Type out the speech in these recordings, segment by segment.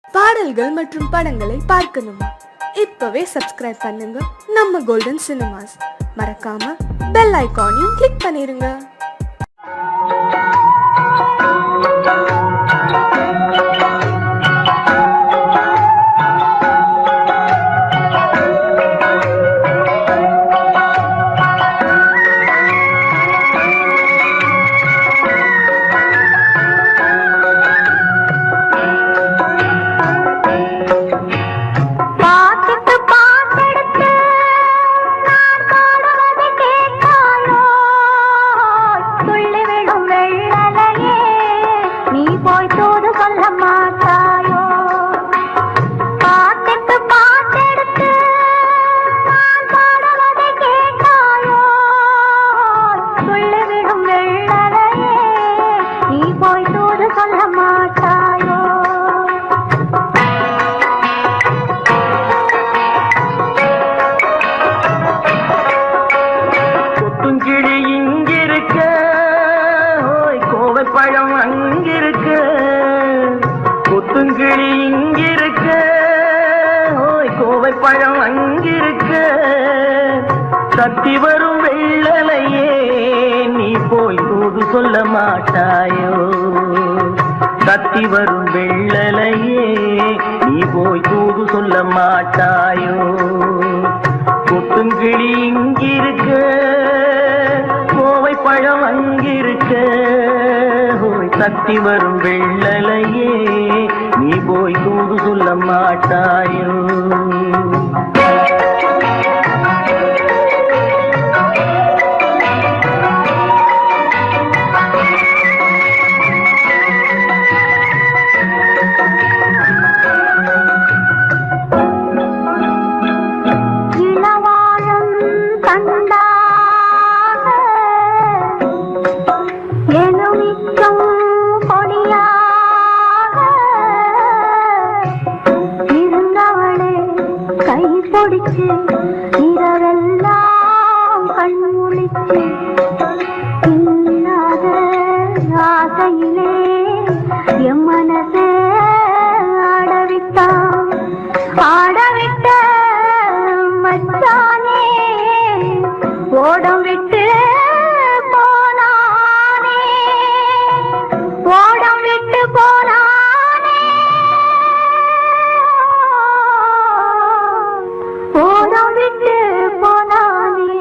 பாடல்கள் மற்றும் படங்களை பார்க்கணுமா? இப்பவே சப்ஸ்கிரைப் பண்ணுங்க நம்ம கோல்டன் சினிமாஸ். மறக்காம பெல் ஐகானையும் கிளிக் பண்ணிருங்க. பழம் அங்கிருக்க, கொத்துங்கிளி இங்கிருக்க, கோவை பழம் அங்கிருக்க, தத்தி வரும் வெள்ளலையே நீ போய் தூது சொல்ல மாட்டாயோ? தத்தி வரும் வெள்ளலையே நீ போய் தூது சொல்ல மாட்டாயோ? கொத்துங்கிளி இங்கிருக்க, கோவை பழம் அங்கிருக்க, தத்தி வரும் வெள்ளலையே நீ போய் தூது சொல்ல மாட்டாயோ? இரவெல்லாம் கண்முழிச்சு இல்லாத ஆசையிலே என் மனசே ஆடவிட்ட மச்சானே ஓடம் விட்டு போனானே, ஓடம் விட்டு போனானே, ஓடம் விட்டு போனானே.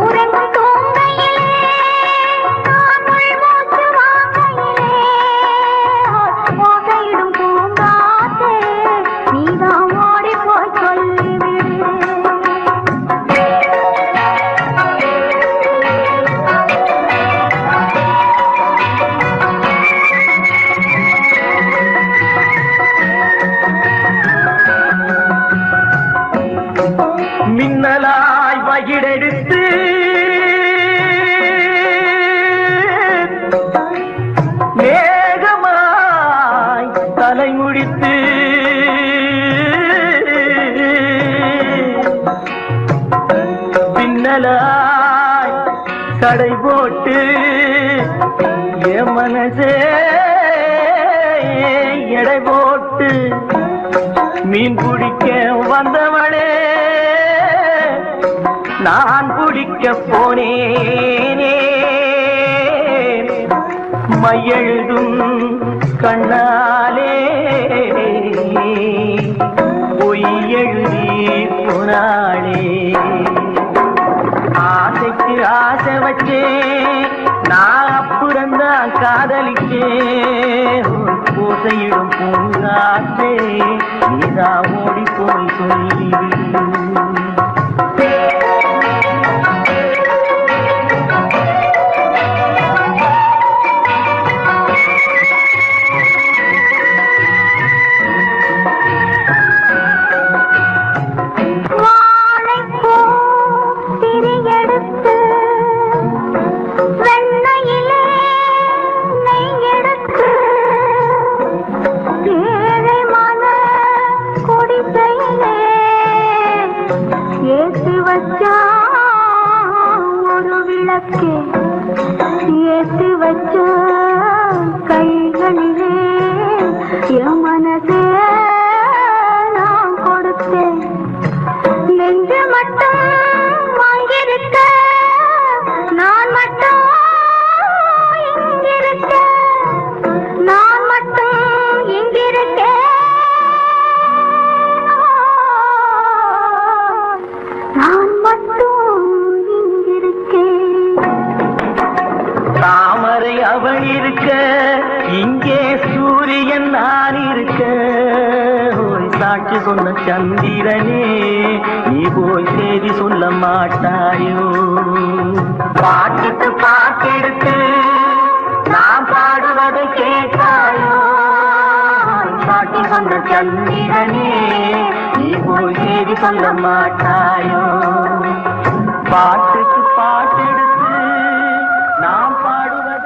ஊரெங்கும் தூங்கையிலே நான் உள்மூச்சு வாங்கையிலே ஓசையிடும் பூங்காற்றே நீதான் ஓடி போய் சொல்லிவிடு. மின்னலாய் வகிடெடுத்து மேகமாய் தலைமுடித்து பின்னலாய் கடை போட்டு என் மனசே எடை போட்டு மீன் பிடிக்க வந்தவனே நான் பிடிக்க போனேனே. மையெழுதும் கண்ணாலே பொய் எழுதி போனாளே. ஆசைக்கு ஆசை வச்சே நான் அப்புறந்தான் காதலிச்சேன். பூசையிடும் பூங்காற்றே நீதான் ஓடி போய் சொல்லிவிடு. ஏழை மன கொடி என் மனசே நான் கொடுத்தேன் நெஞ்சு மட்டும் வாங்கியிருக்க நான் மட்டும் இங்கிருக்க நான் மட்டும் இங்கிருக்கேன் நான் மட்டும் இங்கிருக்கேன் தாமரை அவள் இருக்க இங்கே சூரியன் நான் இருக்க ஓய் சாட்சி சொன்ன சந்திரனே நீ போய் செய்தி சொல்ல மாட்டாயோ பாட்டுக்கு பாட்டெடுத்து நான் பாடுவதை கேட்டாயோ சாட்சி சொன்ன சந்திரனே நீ போய் செய்தி சொல்ல மாட்டாயோ பாட்டுக்கு பாட்டெடுத்து நாம் பாடுவதை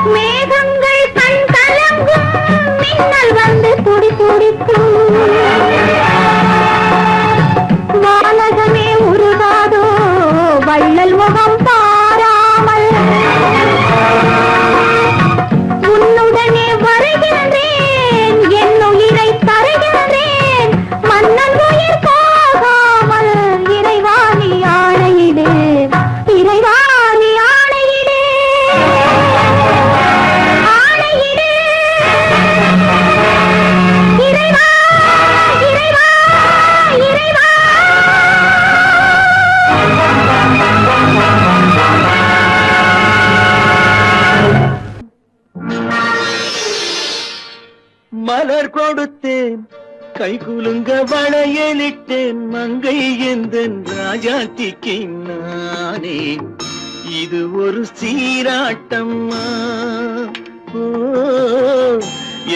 மேகங்கள் கண் கலங்கும் மின்னல் வந்து துடி துடிக்கும் கைகுலுங்க வளையலிட்டேன் மங்கை எந்தன் ராஜாத்திக்கு நானே இது ஒரு சீராட்டம்மா ஓ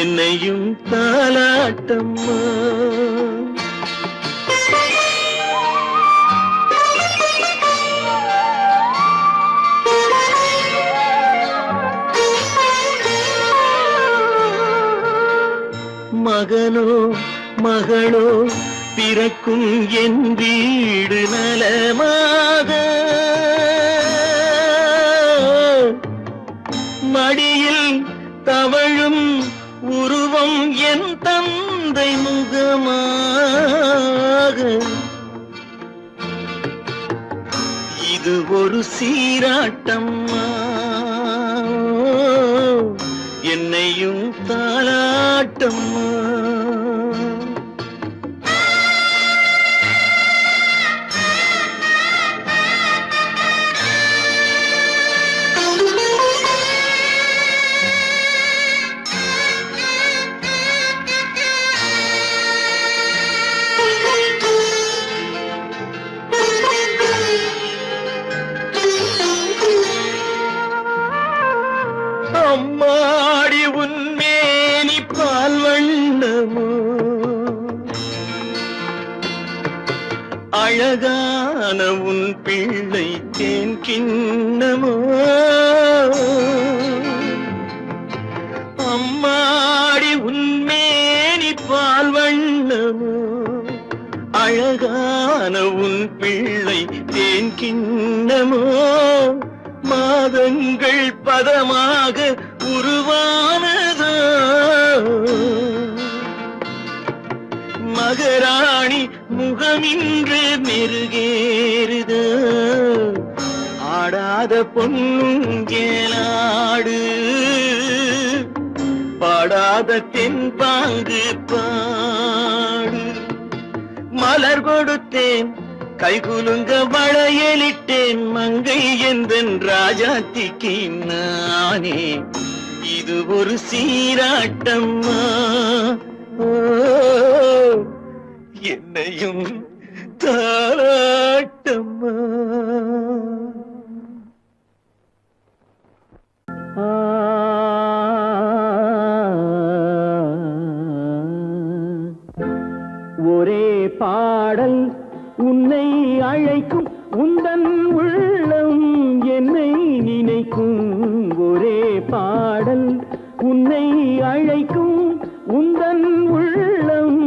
என்னையும் தாலாட்டம்மா மகனோ மகளோ பிறக்கும் என் வீடு நலமாக மடியில் தவழும் உருவம் என் தந்தை முகமாக இது ஒரு சீராட்டம்மா என்னையும் தாலாட்டம்மா அம்மாடி உன்மேனி பால் வண்ணமோ அழகான உன் பிள்ளை தேன் கிண்ணமோ அம்மாடி உன்மேனி பால் வண்ணமோ அழகான உன் பிள்ளை தேன் கிண்ணமோ மாதங்கள் பதமாக உருவானதோ மகராணி முகமின்று மெருகேறுதோ ஆடாத பொன்னுங்கேலாடு பாடாத தென்பாங்கு பாடு மலர் கொடுத்தேன் கைகுலுங்க வளையலிட்டேன் மங்கை எந்தன் ராஜாத்திக்கு நானே இது ஒரு சீராட்டம்மா ஓ என்னையும் தாலாட்டம்மா ஒரே பாடல் உன்னை அழைக்கும் உந்தன் உள்ளம் என்னை நினைக்கும் ஒரே பாடல் உன்னை அழைக்கும் உந்தன் உள்ளம்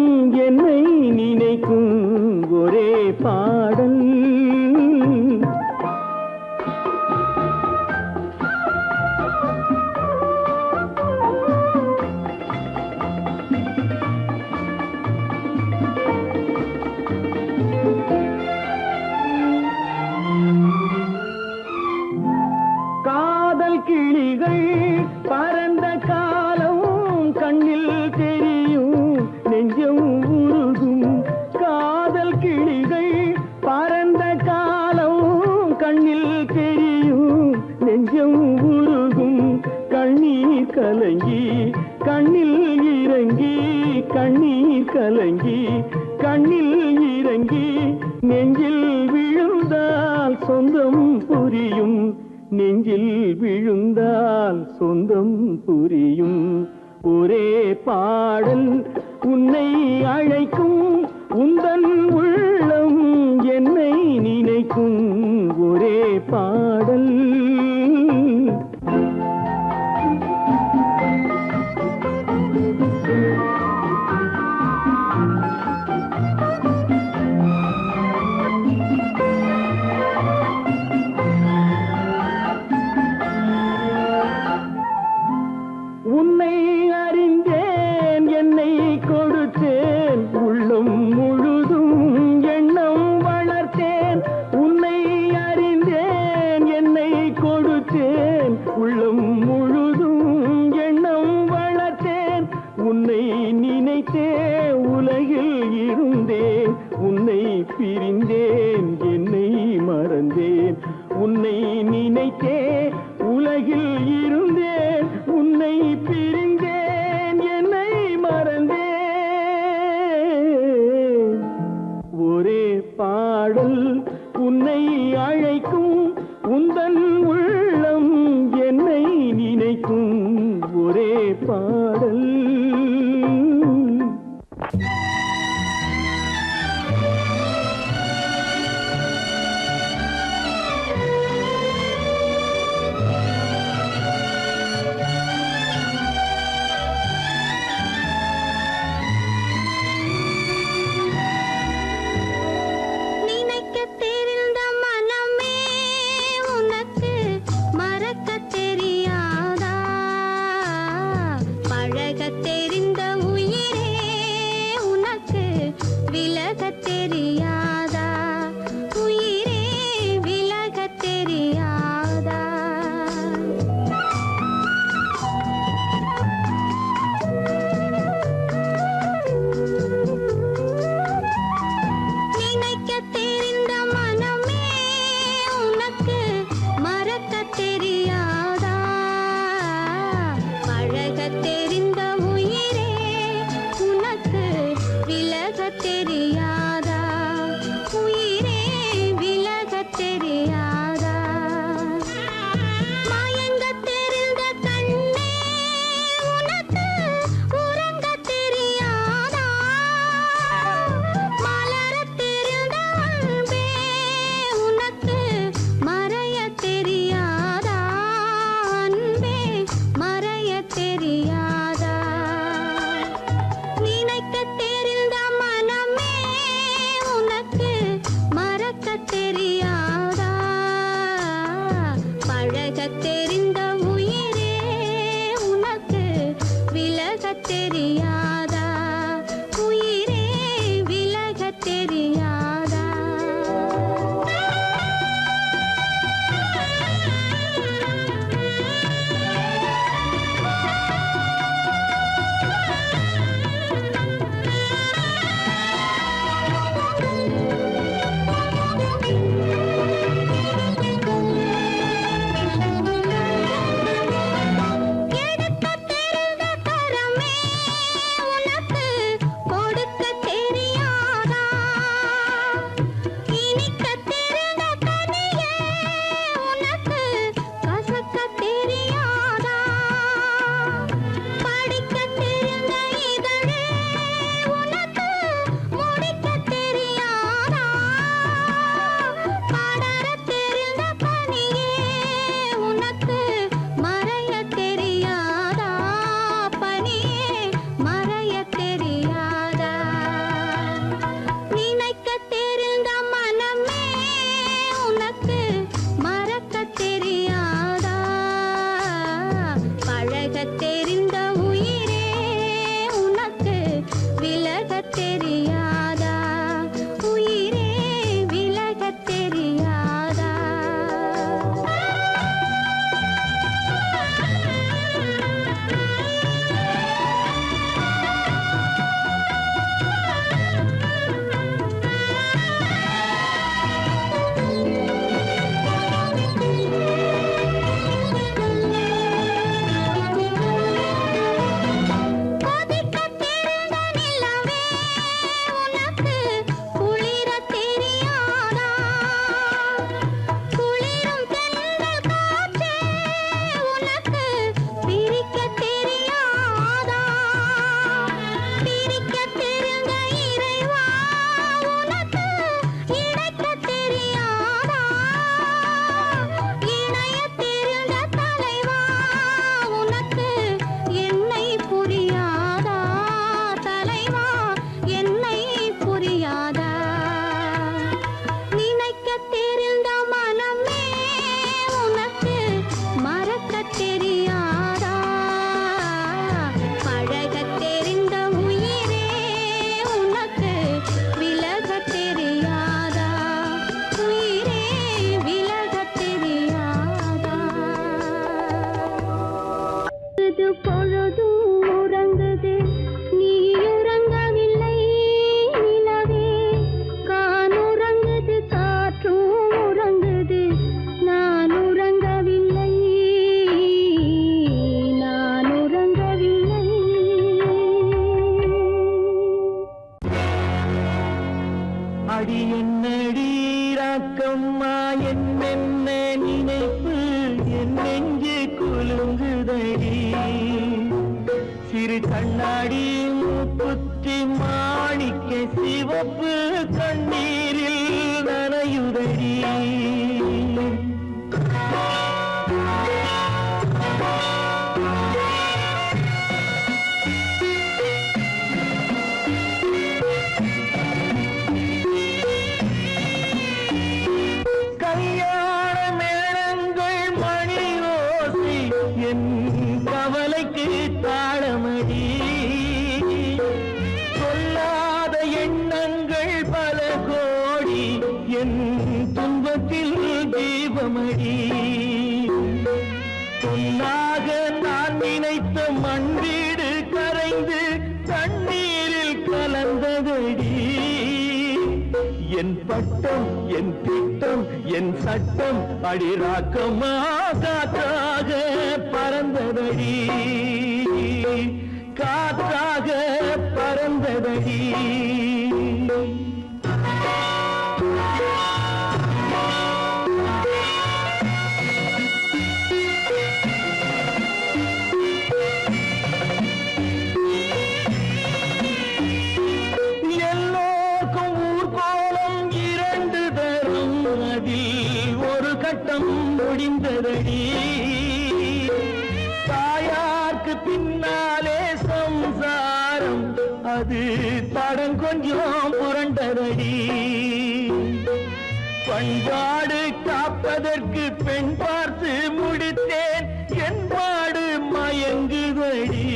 என்னை நினைக்கும் ஒரே பாடல் கிளிகள் பறந்த காலம் கண்ணில் தெரியும் நெஞ்சம் உருகும் காதல் கிளிகள் பறந்த காலம் கண்ணில் தெரியும் நெஞ்சம் உருகும் கண்ணீர் கலங்கி கண்ணில் இறங்கி கண்ணீர் கலங்கி கண்ணில் இறங்கி நெஞ்சில் விழுந்தால் சொந்தம் புரியும் நெஞ்சில் விழுந்தால் சொந்தம் புரியும் ஒரே பாடல் உன்னை அழைக்கும் உந்தன் உள்ளம் என்னை நினைக்கும் ஒரே பாடல் உன்னை அறிந்தேன் என்னை கொடுத்தேன் உள்ளம் முழுதும் எண்ணம் வளர்த்தேன் உன்னை அறிந்தேன் என்னை கொடுத்தேன் உள்ளம் முழுதும் எண்ணம் வளர்த்தேன் உன்னை நினைத்தே உலகில் இருந்தேன் உன்னை பிரிந்தேன் என்னை மறந்தேன் உன்னை நினைத்தே உலகில் இருந்தேன் உன்னை பிரிந்தேன் என்னை மறந்தேன் பாடல் உன்னை அழைக்கும் உந்தன் உள்ளம் என்னை நினைக்கும் ஒரே பாடல். அடி என்னடி ராக்கம்மா என்னென்ன நினைப்பு என் நெஞ்சு குலுங்குதடி சிறு கண்ணாடி மூக்குத்தி மாணிக்க சிவப்பு கண்ணீரில் நனையுதடி கவலைக்கு தாளமடி சொல்லாத எண்ணங்கள் பல கோடி என் துன்பத்தில் தீபமடி பொன்னாக நான் நினைத்த மண் வீடு கரைந்து தண்ணீரில் கலந்ததடி என் பட்டம் என் திட்டம் என் சட்டம் அடிராக்கமா காற்றாக பறந்ததடி காற்றாக பறந்ததடி ஒரு கட்டம் முடிந்ததடி தாயார்க்கு பின்னாலே சம்சாரம் அது தடம் கொஞ்சம் புரண்டதடி பண்பாடு காப்பதற்கு பெண் பார்த்து முடித்தேன் என்பாடு மயங்குதடி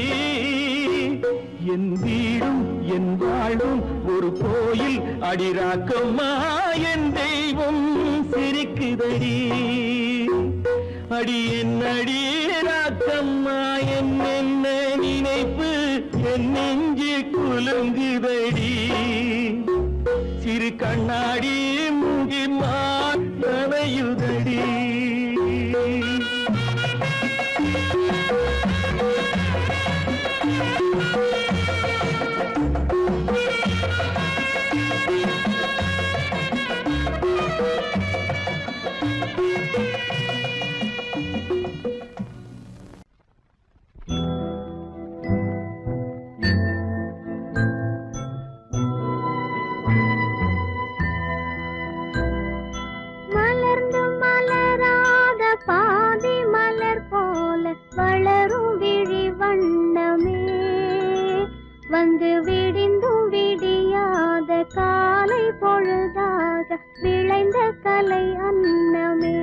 என் வீடும் என் வாழும் ஒரு கோயில் அடிராக்கம்மா என் தெய்வம் சிரிக்குதடி அடி என் அடிராக்கம்மா என்னென்ன நினைப்பு என் நெஞ்சு குலுங்குதடி சிறு கண்ணாடி மூங்கி நனையுதடி பாதி மலர் போல வளரும் விழி வண்ணமே வந்து விடிந்தும் விடியாத காலை பொழுதாக விளைந்த கலை அன்னமே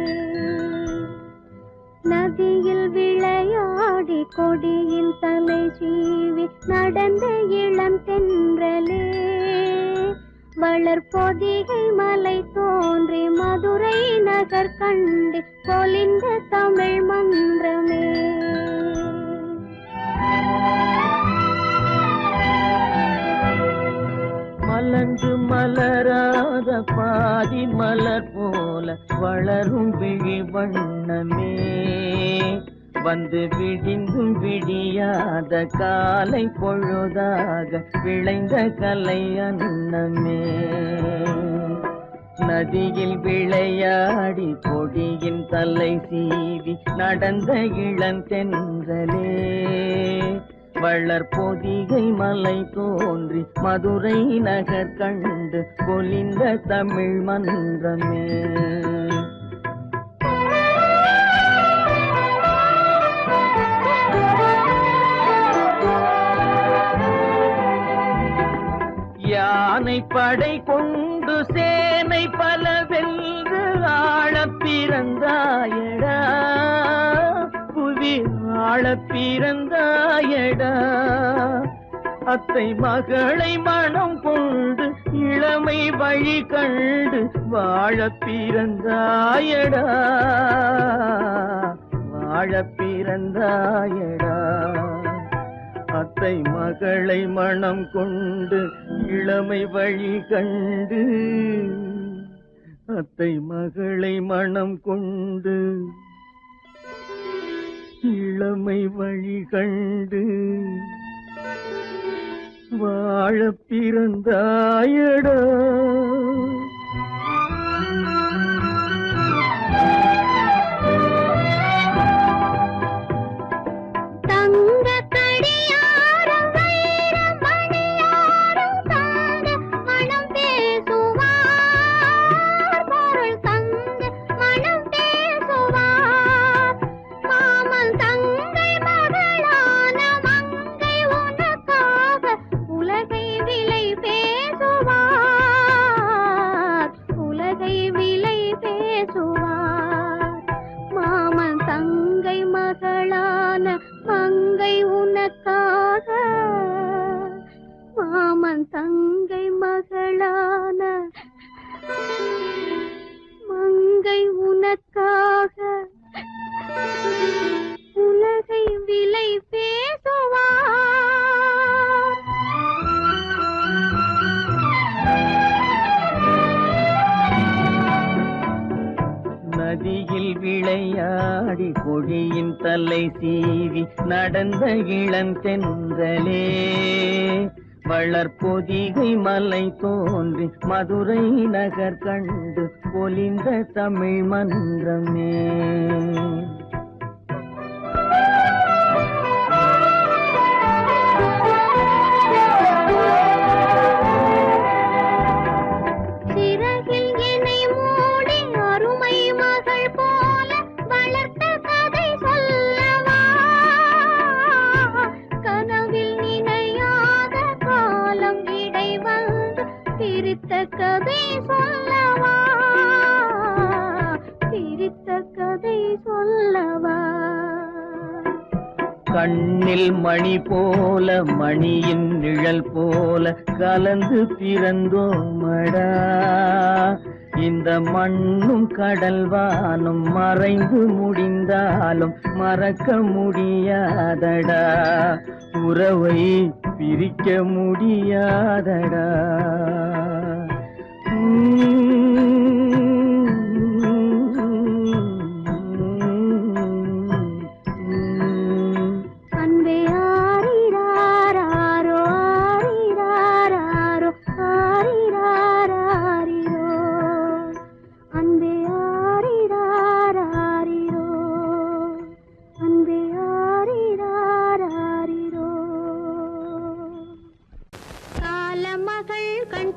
நதியில் விளையாடி கொடியின் தலை சீவி நடந்த இளம் தென்றலே வளர்பொதிகை மலை தோன்றி மதுரை நகர் கண்டு பொலிந்த தமிழ் மன்றமே மலர்ந்து மலராத பாதி மலர் போல வளரும் விழி வண்ணமே வந்து விடிந்தும் விடியாத காலை பொழுதாக விளைந்த கலை அன்னமே நதியில் விளையாடி கொடியின் தலை சீவி நடந்த இளந்தென்றலே வளர்பொதிகை மலை தோன்றி மதுரை நகர் கண்டு பொலிந்த தமிழ் மன்றமே யானை படை கொண்டு சேனை பல வென்று ஆளப் பிறந்தாயடா புவி ஆளப் பிறந்தாயடா அத்தை மகளை மனம் கொண்டு இளமை வழி கண்டு வாழப் பிறந்தாயடா வாழப் பிறந்தாயடா அத்தை மகளை மனம் கொண்டு இளமை வழி கண்டு அத்தை மகளை மனம் கொண்டு இளமை வழி கண்டு வாழப் பிறந்தாயடா விளையாடி கொடியின் தலை சீவி நடந்த இளந்தென்றலே வளர்பொதிகை மலை தோன்றி மதுரை நகர் கண்டு பொலிந்த தமிழ் மன்றமே. கதை சொல்லவா பிரித்த கதை சொல்லவா. கண்ணில் மணி போல மணியின் நிழல் போல கலந்து பிறந்தோமடா. இந்த மண்ணும் கடல்வானும் மறைந்து முடிந்தாலும் மறக்க முடியாதடா. உறவை பிரிக்க முடியாதடா. அன்பே ஆரிராரோ ஆரிராரோ ஆரிராரோ அன்பே ஆரிராரோ அன்பே ஆரிராரோ. காலமகள் கண்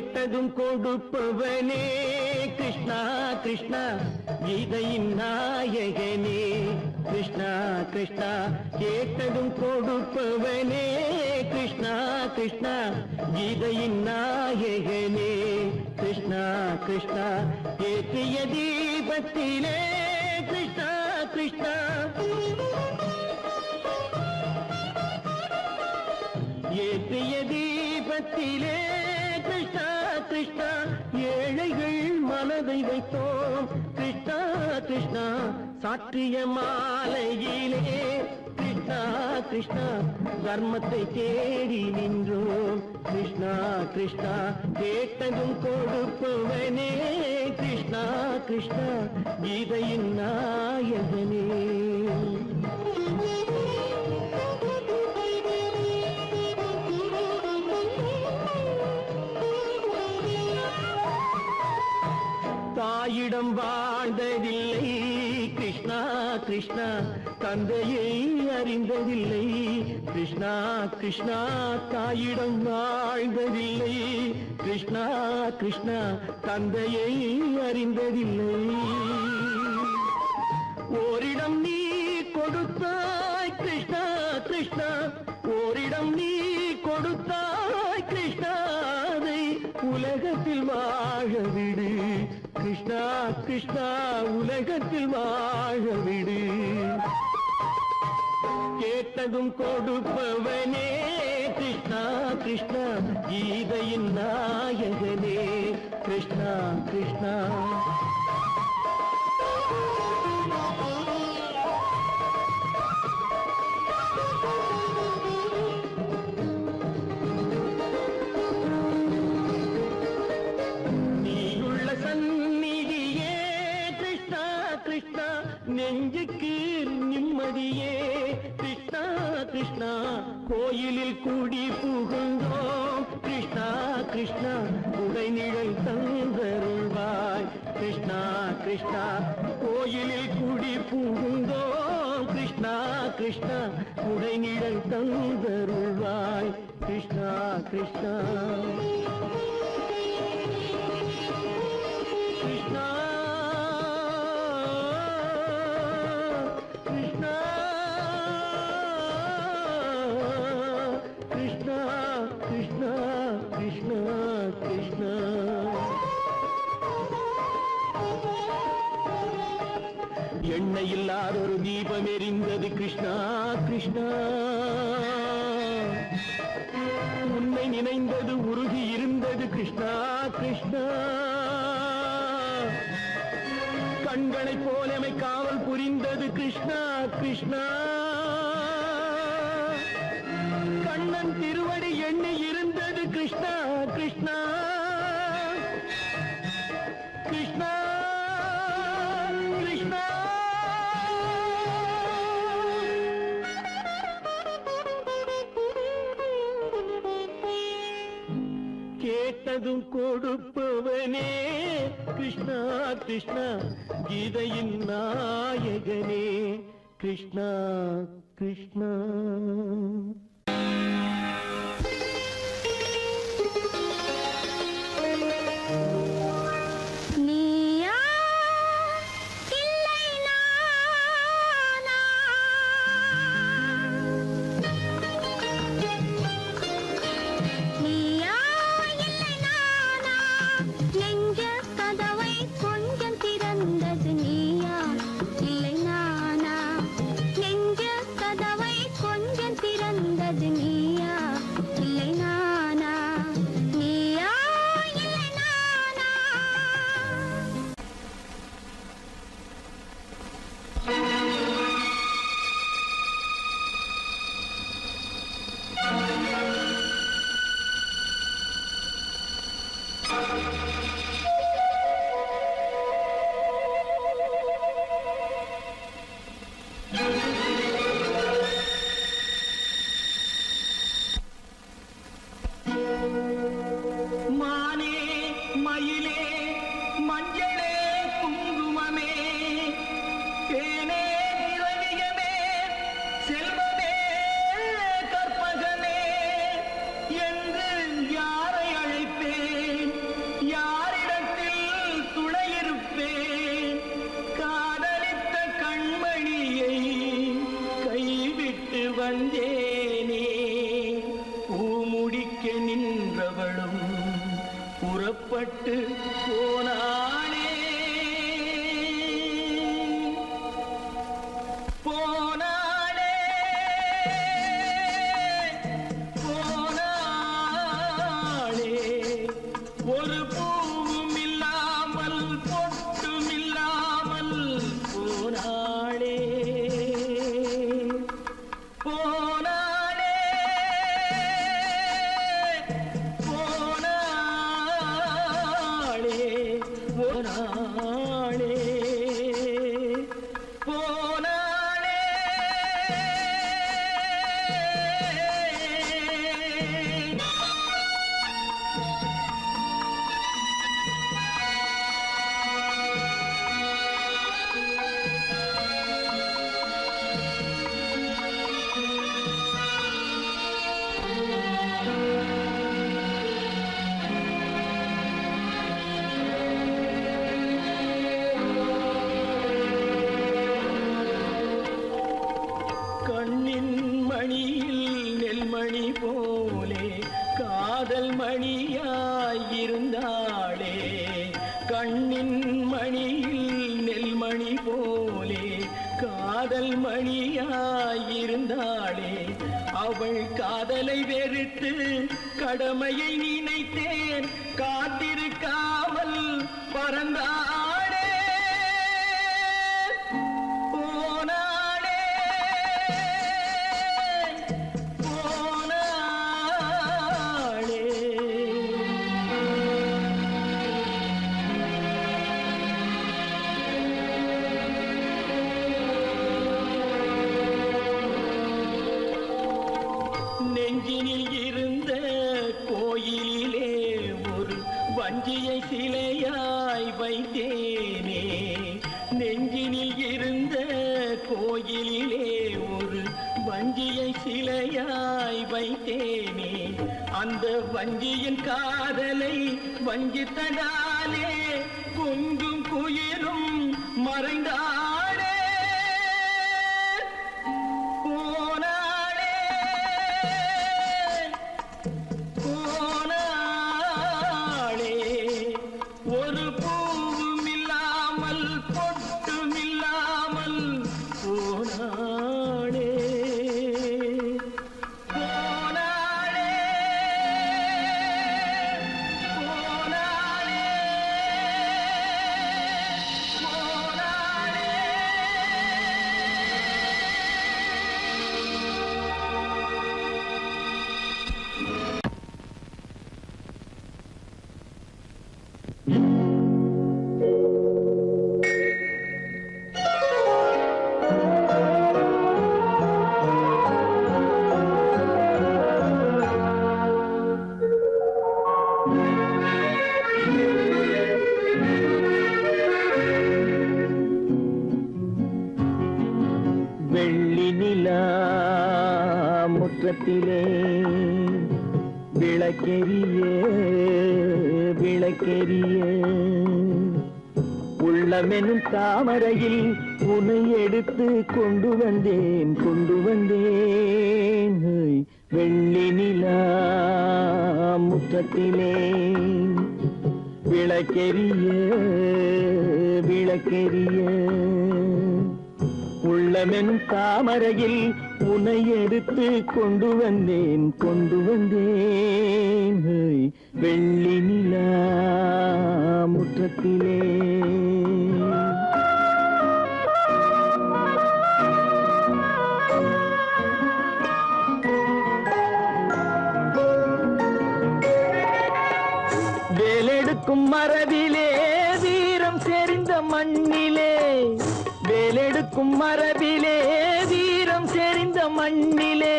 கேட்டதும் கொடுப்பவனே கிருஷ்ணா கிருஷ்ணா கீதையின் நாயகனே கிருஷ்ணா கிருஷ்ணா கேட்டதும் கொடுப்பவனே கிருஷ்ணா கிருஷ்ணா கீதையின் நாயகனே கிருஷ்ணா கிருஷ்ணா ஏற்றிய தீபத்திலே கிருஷ்ணா கிருஷ்ணா ஏற்றிய தீபத்திலே கிருஷ்ணா கிருஷ்ணா ஏழைகள் மனதை வைத்தோம் கிருஷ்ணா கிருஷ்ணா சாற்றிய மாலையிலே கிருஷ்ணா கிருஷ்ணா தர்மத்தை தேடி நின்றோம் கிருஷ்ணா கிருஷ்ணா கேட்டதும் கொடுப்பவனே கிருஷ்ணா கிருஷ்ணா கீதையின் நாயகனே தாயிடம் வாழ்ந்ததில்லை கிருஷ்ணா கிருஷ்ணா தந்தையை அறிந்ததில்லை கிருஷ்ணா கிருஷ்ணா தாயிடம் வாழ்ந்ததில்லை கிருஷ்ணா கிருஷ்ணா தந்தையை அறிந்ததில்லை ஓரிடம் நீ கொடுத்தாய் கிருஷ்ணா கிருஷ்ணா ஓரிடம் நீ கொடுத்தாய் கிருஷ்ணா அதை உலகத்தில் வாழ விடு கிருஷ்ணா கிருஷ்ணா உலகத்தில் வாழ விடு கேட்டதும் கொடுப்பவனே கிருஷ்ணா கிருஷ்ணா கீதையின் நாயகனே கிருஷ்ணா கிருஷ்ணா நெஞ்சுக்கு நிம்மதியே கிருஷ்ணா கிருஷ்ணா கோயிலில் கூடி புகுந்தோம் கிருஷ்ணா கிருஷ்ணா உடை நிழல் தந்தருள்வாய் கிருஷ்ணா கிருஷ்ணா கோயிலில் கூடி புகுந்தோம் கிருஷ்ணா கிருஷ்ணா உடை நிழல் தந்தருள்வாய் கிருஷ்ணா கிருஷ்ணா கிருஷ்ணா கிருஷ்ணா கிருஷ்ணா கிருஷ்ணா எண்ணெய் இல்லாத ஒரு தீபம் எரிந்தது கிருஷ்ணா கிருஷ்ணா உன்னை நினைந்தது உருகி இருந்தது கிருஷ்ணா கிருஷ்ணா கண்களைப் போலமை காவல் புரிந்தது கிருஷ்ணா கிருஷ்ணா கண்ணன் திருவடி எண்ணி இருந்தது கிருஷ்ணா கிருஷ்ணா கிருஷ்ணா கிருஷ்ணா கேட்டதும் கொடுப்பவனே கிருஷ்ணா கிருஷ்ணா கீதையின் நாயகனே கிருஷ்ணா கிருஷ்ணா புறப்பட்டு போனாளே போனாளே போனாளே ஒரு பூவும் இல்லாமல் பொட்டும் இல்லாமல் போனாளே போனாளே போனாளே போனாளே போனாளே கண்ணின் மணியில் நெல்மணி போலே காதல் மணியாயிருந்தாளே கண்ணின் மணியில் நெல்மணி போலே காதல் மணியாயிருந்தாளே அவள் காதலை வெறுத்து கடமையை நினைத்தேன் காத்திருக்காமல் பறந்தாளே போனாளே போனாளே நெஞ்சினில் இருந்த கோயிலிலே ஒரு வஞ்சியை சிலையாய் வைத்தேனே நெஞ்சினில் இருந்த கோயிலிலே ஒரு வஞ்சியை சிலையாய் வைத்தேனே அந்த வஞ்சியின் காதலை வஞ்சித்தனாலே குஞ்சும் குயிலும் மறைந்தாளே போனாளே போனாளே ஒரு பூவும் இல்லாமல் பொட்டும் இல்லாமல் போனாளே போனாளே போனாளே போனாளே வெள்ளி நிலா முற்றத்திலே விளக்கெரிய விளக்கெரிய உள்ளமெனும் தாமரையில் உன்னை எடுத்து கொண்டு வந்தேன் வெள்ளி நிலா முற்றத்திலே விளக்கெரிய விளக்கெரிய உள்ளமெனும் தாமரையில் உன்னை எடுத்து கொண்டு வந்தேன் வெள்ளி நிலா முற்றத்திலே வேலெடுக்கும் மரபிலே வீரம் செறிந்த மண்ணிலே வேலெடுக்கும் மரபிலே வீரம் செறிந்த மண்ணிலே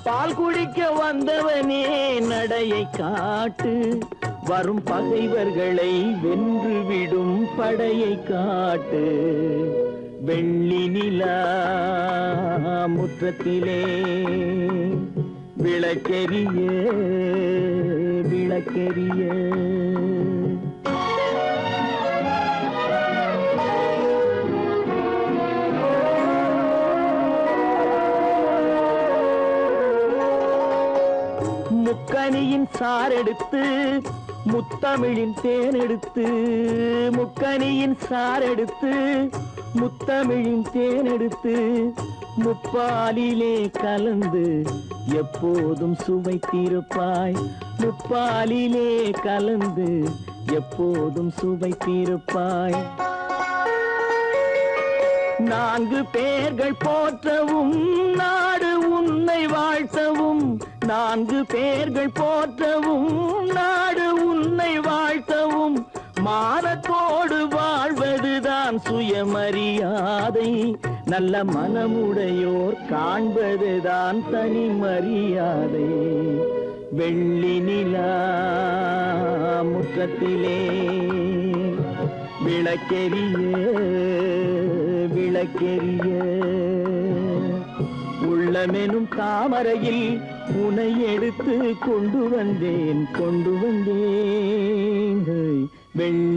பால் குடிக்க வந்தவனே நடையை காட்டு வரும் பகைவர்களை வென்றுவிடும் படையை காட்டு வெள்ளி நிலா முற்றத்திலே விளக்கெரிய விளக்கெரிய முக்கனியின் சாரெடுத்து முத்தமிழின் தேனெடுத்து முக்கனியின் சாரெடுத்து முத்தமிழின் தேனெடுத்து முப்பாலிலே கலந்து எப்போதும் சுவைத்திருப்பாய் முப்பாலிலே கலந்து எப்போதும் சுவைத்திருப்பாய் நான்கு பேர்கள் போற்றவும் நாடு உன்னை வாழ்த்தவும் நான்கு பேர்கள் போற்றவும் நாடு உன்னை வாழ்த்தவும் மானத்தோடு வாழ்வதுதான் சுயமரியாதை நல்ல மனமுடையோர் காண்பதுதான் தனி மரியாதை வெள்ளி நிலா முற்றத்திலே விளக்கெரிய விளக்கெரிய உள்ளமெனும் தாமரையில் உனை எடுத்து கொண்டு வந்தேன் வெள்ளி